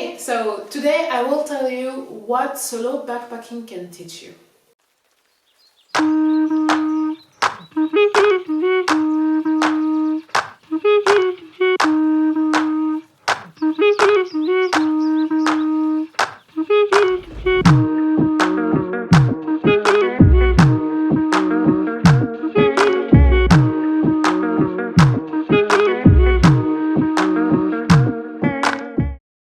Okay, so today I will tell you what solo backpacking can teach you.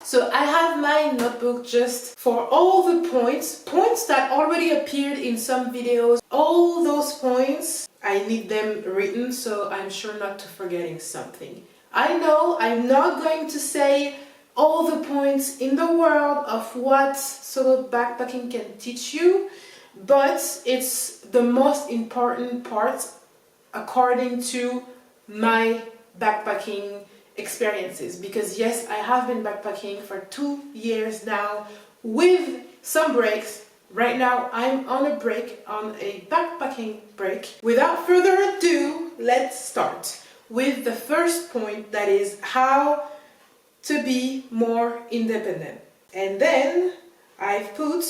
So I have my notebook just for all the points that already appeared in some videos. All those points, I need them written so I'm sure not to forgetting something. I know I'm not going to say all the points in the world of what solo backpacking can teach you, but it's the most important part according to my backpacking experiences, because yes, I have been backpacking for 2 years now with some breaks. Right now I'm on a break, on a backpacking break. Without further ado, let's start with the first point, that is how to be more independent. And then I've put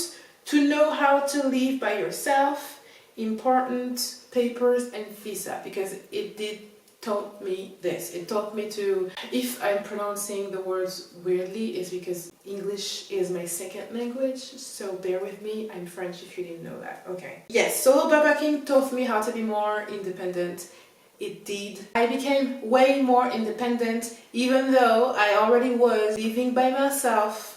to know how to live by yourself, important papers and visa, because it did taught me this. It taught me to, if I'm pronouncing the words weirdly, is because English is my second language, so bear with me. I'm French if you didn't know that. Okay. Yes, solo backpacking taught me how to be more independent. It did. I became way more independent, even though I already was living by myself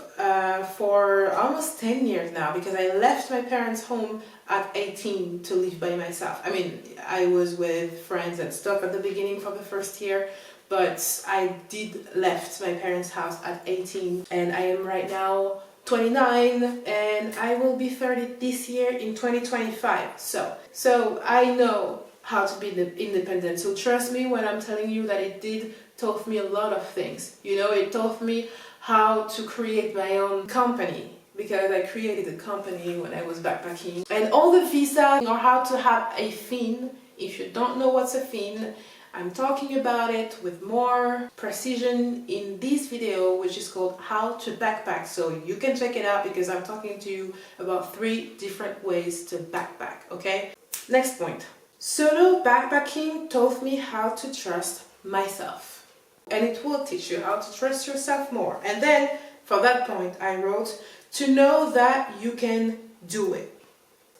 for almost 10 years now, because I left my parents' home at 18 to live by myself. I mean, I was with friends and stuff at the beginning for the first year, but I did left my parents' house at 18, and I am right now 29 and I will be 30 this year in 2025. So I know how to be independent. So trust me when I'm telling you that it did taught me a lot of things. You know, it taught me how to create my own company, because I created a company when I was backpacking. And all the visa, or how to have a fin. If you don't know what's a fin, I'm talking about it with more precision in this video, which is called How to Backpack. So you can check it out, because I'm talking to you about 3 different ways to backpack, okay? Next point. Solo backpacking taught me how to trust myself. And it will teach you how to trust yourself more. And then, for that point, I wrote, to know that you can do it.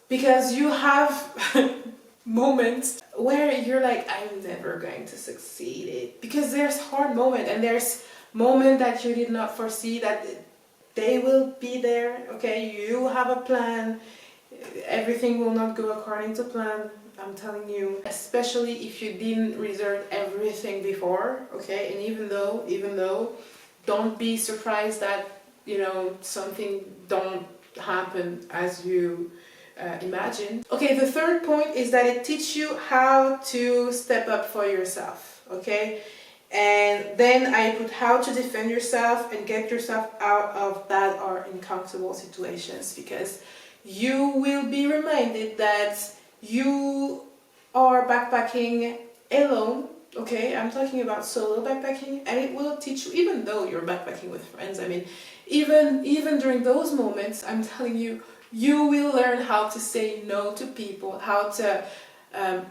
Because you have moments where you're like, I'm never going to succeed it. Because there's hard moments, and there's moments that you did not foresee that they will be there, okay? You have a plan. Everything will not go according to plan, I'm telling you, especially if you didn't reserve everything before, okay? And even though, don't be surprised that, you know, something don't happen as you imagine. Okay, the third point is that it teaches you how to step up for yourself, okay? And then I put how to defend yourself and get yourself out of bad or uncomfortable situations, because you will be reminded that you are backpacking alone, okay? I'm talking about solo backpacking, and it will teach you, even though you're backpacking with friends, I mean, even during those moments, I'm telling you, you will learn how to say no to people, how to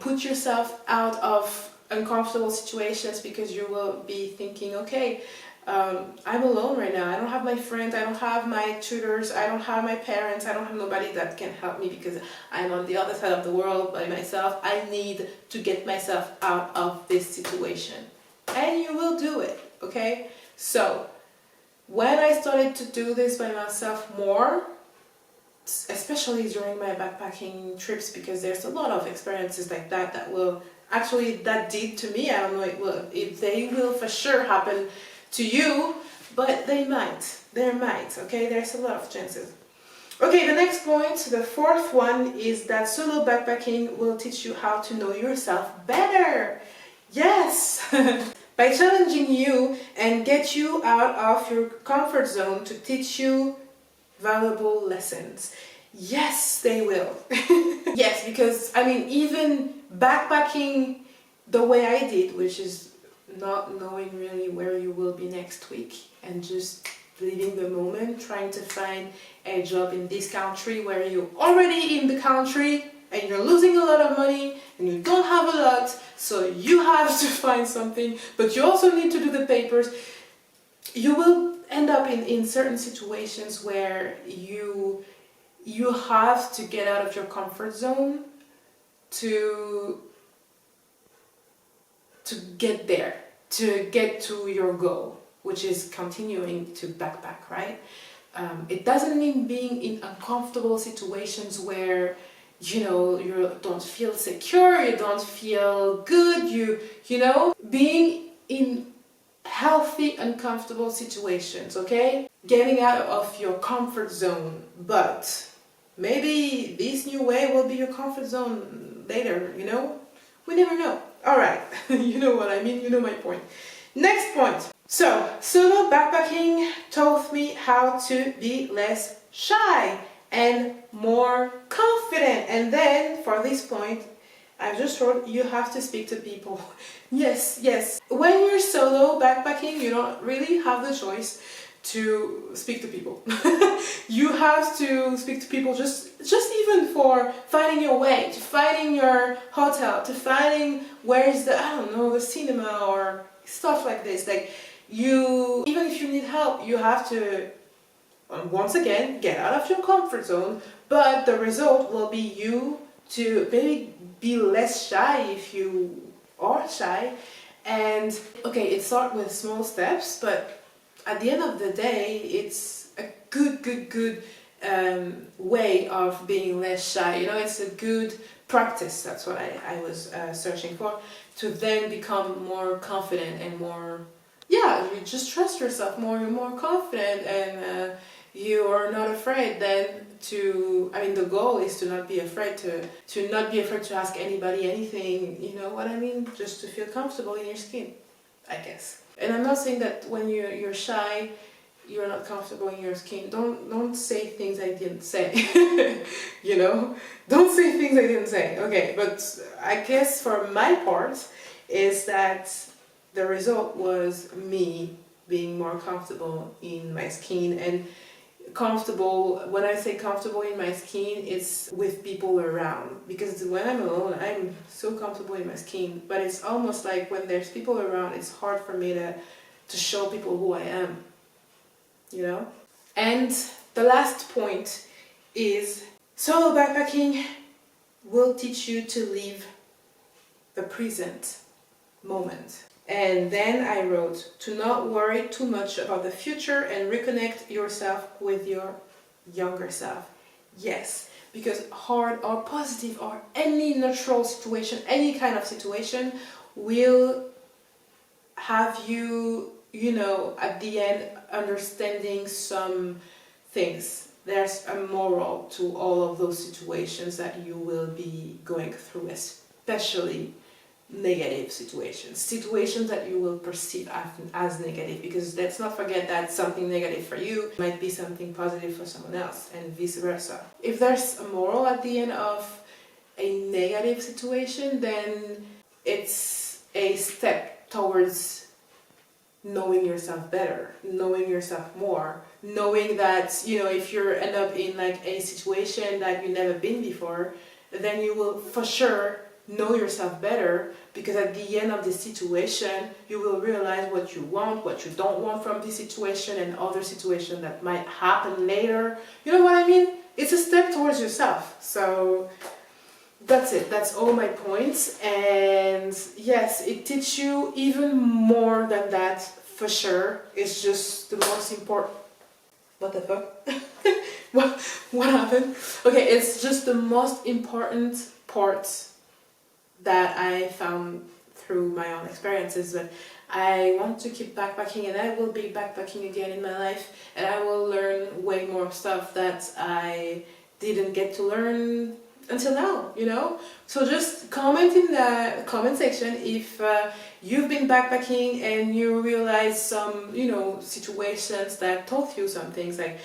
put yourself out of uncomfortable situations, because you will be thinking, okay, I'm alone right now. I don't have my friends, I don't have my tutors, I don't have my parents, I don't have nobody that can help me, because I'm on the other side of the world by myself. I need to get myself out of this situation. And you will do it, okay? So, when I started to do this by myself more, especially during my backpacking trips, because there's a lot of experiences like that that did to me. I don't know if they will for sure happen to you, but there might, okay? There's a lot of chances. Okay, the next point, the fourth one, is that solo backpacking will teach you how to know yourself better. Yes! By challenging you and get you out of your comfort zone to teach you valuable lessons. Yes, they will. Yes, because I mean, even backpacking the way I did, which is not knowing really where you will be next week and just living the moment, trying to find a job in this country where you're already in the country and you're losing a lot of money and you don't have a lot, so you have to find something, but you also need to do the papers. You will end up in certain situations where you have to get out of your comfort zone to get there, to get to your goal, which is continuing to backpack, right? It doesn't mean being in uncomfortable situations where you don't feel secure, you don't feel good, being in healthy, uncomfortable situations, okay? Getting out of your comfort zone, but maybe this new way will be your comfort zone later, We never know. Alright, you know what I mean, you know my point. Next point. So, solo backpacking taught me how to be less shy and more confident. And then, for this point, I just wrote, you have to speak to people. Yes. When you're solo backpacking, you don't really have the choice to speak to people. You have to speak to people just even for finding your way, to finding your hotel, to finding where's the cinema or stuff like this. Like even if you need help, you have to once again get out of your comfort zone, but the result will be you to maybe be less shy if you are shy. And okay, it starts with small steps, but at the end of the day, it's a good way of being less shy. It's a good practice. That's what I was searching for, to then become more confident and more, you just trust yourself more. You're more confident and you are not afraid then the goal is to not be afraid to ask anybody anything, you know what I mean? Just to feel comfortable in your skin, I guess. And I'm not saying that when you're shy, you're not comfortable in your skin. Don't say things I didn't say. Don't say things I didn't say. Okay, but I guess for my part is that the result was me being more comfortable in my skin. And comfortable, when I say comfortable in my skin, it's with people around, because when I'm alone I'm so comfortable in my skin, but it's almost like when there's people around, it's hard for me to show people who I am, And the last point is solo backpacking will teach you to live the present moment. And then I wrote, to not worry too much about the future and reconnect yourself with your younger self. Yes, because hard or positive or any natural situation, any kind of situation will have you, at the end understanding some things. There's a moral to all of those situations that you will be going through, especially negative situations that you will perceive as negative, because let's not forget that something negative for you might be something positive for someone else, and vice versa. If there's a moral at the end of a negative situation, then it's a step towards knowing yourself better, knowing yourself more, knowing that if you end up in like a situation that you've never been before, then you will for sure know yourself better, because at the end of the situation you will realize what you want, what you don't want from this situation, and other situations that might happen later. You know what I mean? It's a step towards yourself. So that's it. That's all my points. And yes, it teaches you even more than that, for sure. It's just the most important. What the fuck? What happened? Okay, it's just the most important part that I found through my own experiences. But I want to keep backpacking, and I will be backpacking again in my life, and I will learn way more stuff that I didn't get to learn until now, So just comment in the comment section if you've been backpacking and you realize some, situations that taught you some things, like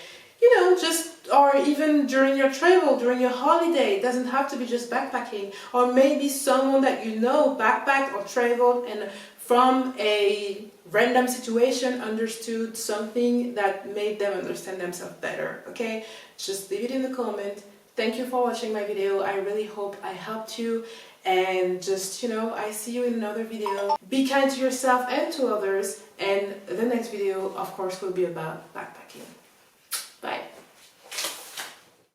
or even during your travel, during your holiday. It doesn't have to be just backpacking. Or maybe someone that backpacked or traveled, and from a random situation understood something that made them understand themselves better. Okay, just leave it in the comment. Thank you for watching my video. I really hope I helped you, and just, I see you in another video. Be kind to yourself and to others, and the next video of course will be about backpacking.